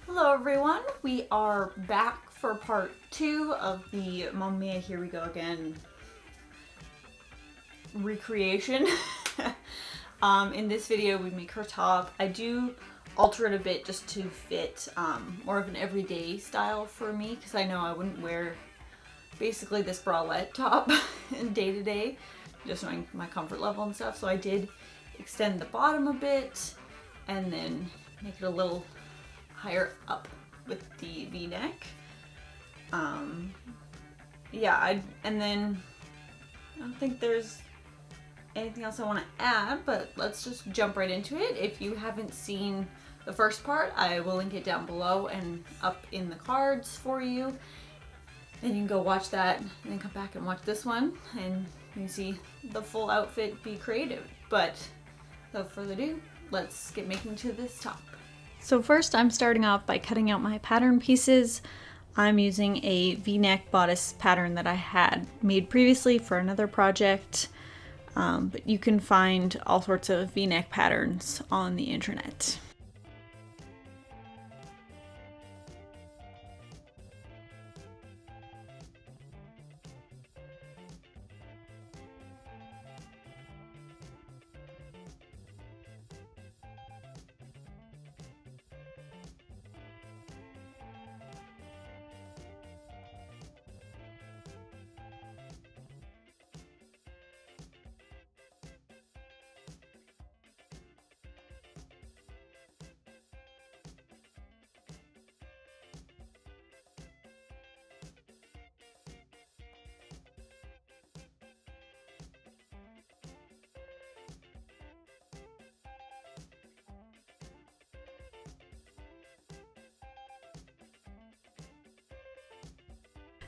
Hello everyone, we are back for part 2 of the Mamma Mia, Here We Go Again recreation. In this video we make her top. I do alter it a bit just to fit more of an everyday style for me, because I know I wouldn't wear basically this bralette top day to day, just knowing my comfort level and stuff. So I did extend the bottom a bit and then make it a little higher up with the V-neck. And then I don't think there's anything else I want to add, but let's just jump right into it. If you haven't seen the first part, I will link it down below and up in the cards for you. Then you can go watch that and then come back and watch this one and you can see the full outfit be creative. But without further ado, let's get making to this top. So first I'm starting off by cutting out my pattern pieces. I'm using a V-neck bodice pattern that I had made previously for another project, but you can find all sorts of V-neck patterns on the internet.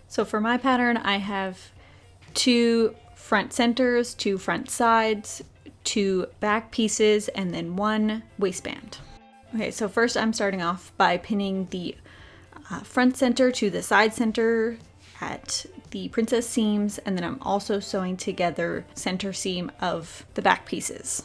So for my pattern, I have 2 front centers, 2 front sides, 2 back pieces, and then 1 waistband. Okay, so first I'm starting off by pinning the front center to the side center at the princess seams, and then I'm also sewing together center seam of the back pieces.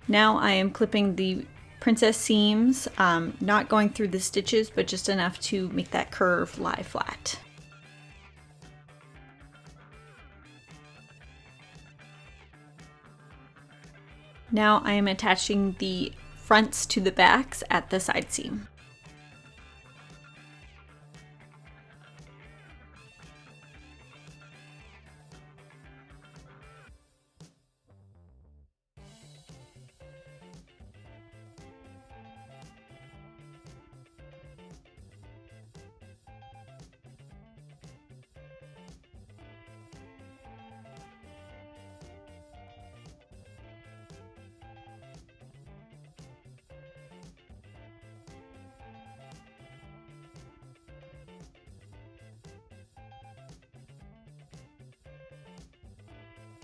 Now I am clipping the princess seams, not going through the stitches, but just enough to make that curve lie flat. Now I am attaching the fronts to the backs at the side seam.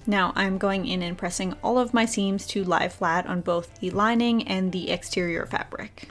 Now I'm going in and pressing all of my seams to lie flat on both the lining and the exterior fabric.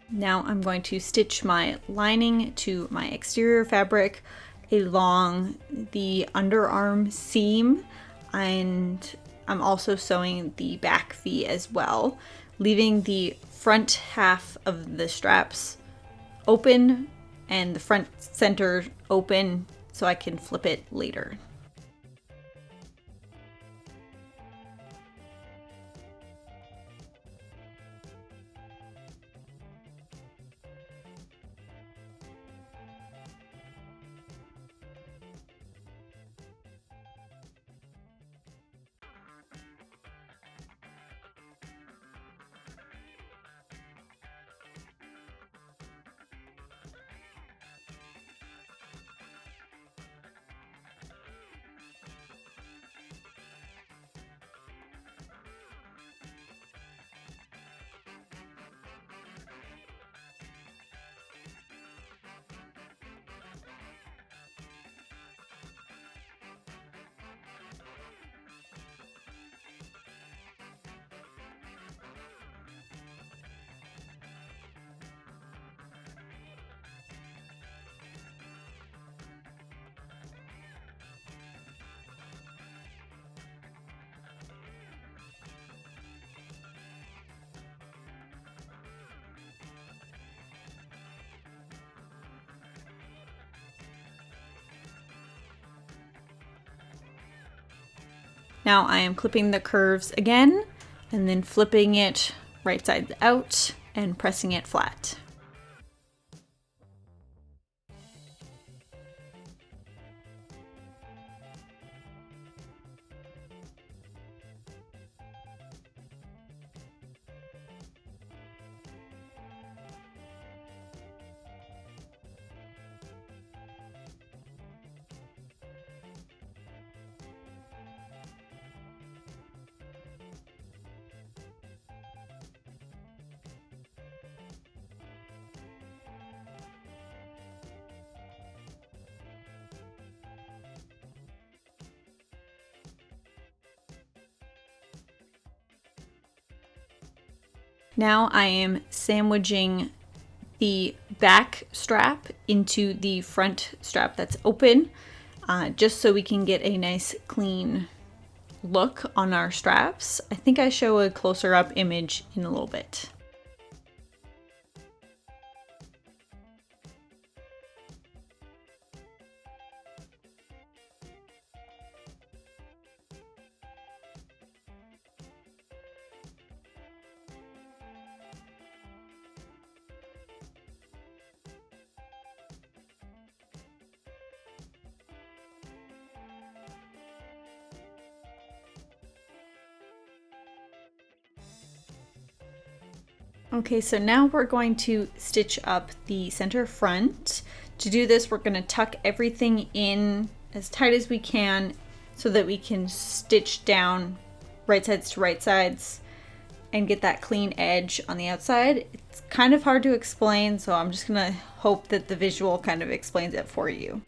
Now I'm going to stitch my lining to my exterior fabric along the underarm seam, and I'm also sewing the back V as well, leaving the front half of the straps open and the front center open so I can flip it later. Now I am clipping the curves again and then flipping it right side out and pressing it flat. Now I am sandwiching the back strap into the front strap that's open, just so we can get a nice clean look on our straps. I think I show a closer up image in a little bit. Okay, so now we're going to stitch up the center front. To do this, we're going to tuck everything in as tight as we can so that we can stitch down right sides to right sides and get that clean edge on the outside. It's kind of hard to explain, so I'm just going to hope that the visual kind of explains it for you.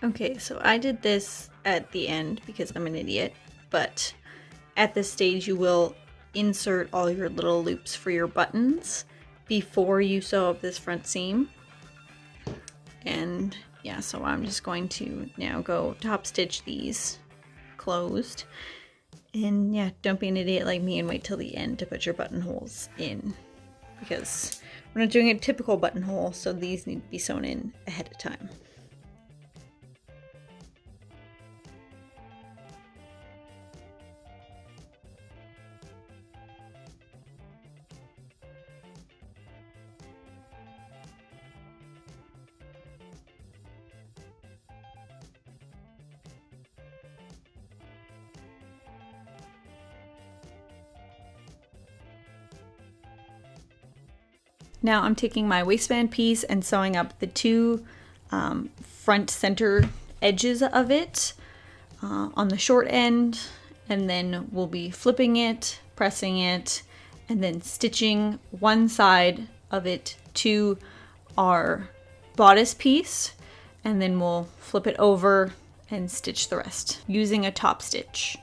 Okay, so I did this at the end because I'm an idiot, but at this stage you will insert all your little loops for your buttons before you sew up this front seam. And yeah, so I'm just going to now go top stitch these closed. And yeah, don't be an idiot like me and wait till the end to put your buttonholes in, because we're not doing a typical buttonhole, so these need to be sewn in ahead of time. Now I'm taking my waistband piece and sewing up the two front center edges of it on the short end, and then we'll be flipping it, pressing it, and then stitching one side of it to our bodice piece, and then we'll flip it over and stitch the rest using a top stitch.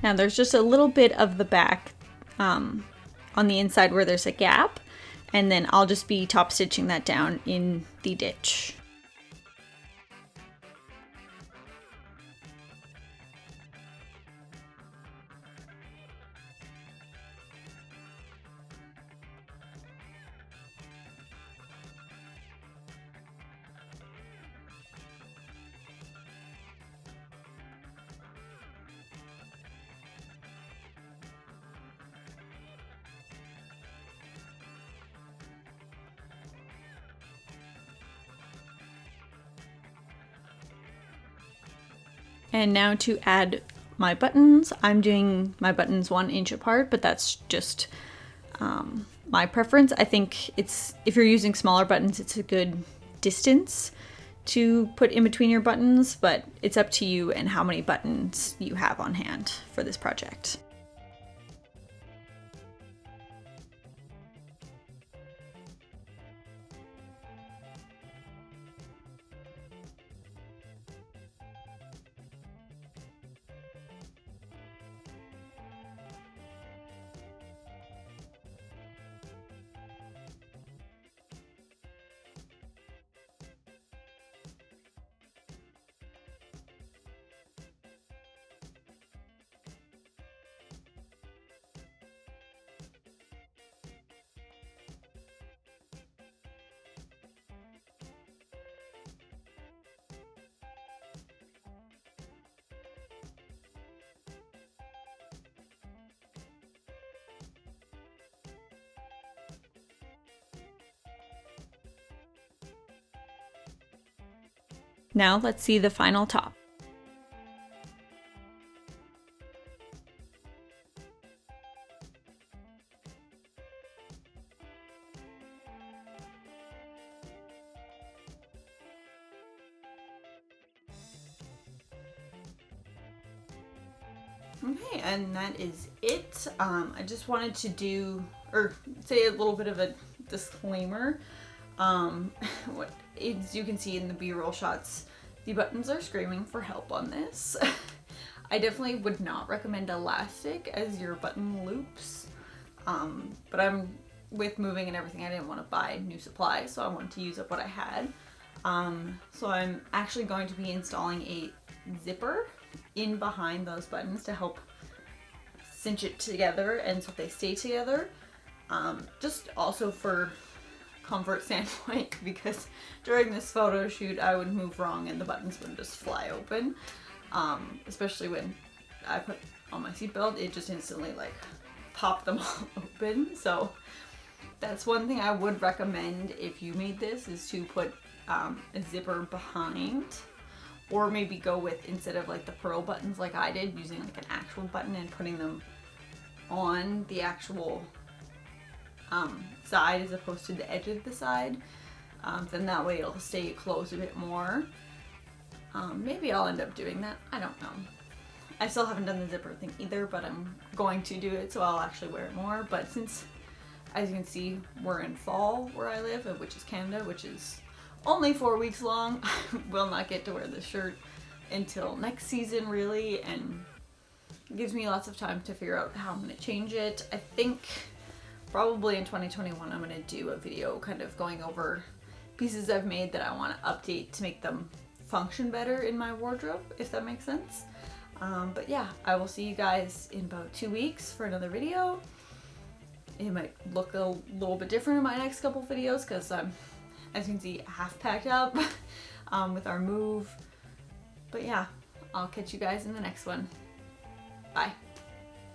Now there's just a little bit of the back on the inside where there's a gap, and then I'll just be top stitching that down in the ditch. And now to add my buttons, I'm doing my buttons 1 inch apart, but that's just my preference. I think if you're using smaller buttons, it's a good distance to put in between your buttons, but it's up to you and how many buttons you have on hand for this project. Now let's see the final top. Okay, and that is it. I just wanted to say a little bit of a disclaimer. As you can see in the B-roll shots, the buttons are screaming for help on this. I definitely would not recommend elastic as your button loops, but with moving and everything, I didn't want to buy new supplies, so I wanted to use up what I had. So I'm actually going to be installing a zipper in behind those buttons to help cinch it together and so they stay together. Just also for comfort standpoint, because during this photo shoot I would move wrong and the buttons would just fly open, especially when I put on my seatbelt. It just instantly like popped them all open. So that's one thing I would recommend if you made this, is to put a zipper behind, or maybe go with, instead of like the pearl buttons like I did, using like an actual button and putting them on the actual side as opposed to the edge of the side. then that way it'll stay closed a bit more. Maybe I'll end up doing that. I don't know. I still haven't done the zipper thing either, but I'm going to do it, so I'll actually wear it more. But since, as you can see, we're in fall where I live, which is Canada, which is only 4 weeks long, I will not get to wear this shirt until next season, really, and it gives me lots of time to figure out how I'm going to change it. I think probably in 2021 I'm going to do a video kind of going over pieces I've made that I want to update to make them function better in my wardrobe, if that makes sense. But yeah, I will see you guys in about 2 weeks for another video. It might look a little bit different in my next couple videos because I'm, as you can see, half packed up with our move. But yeah, I'll catch you guys in the next one. Bye.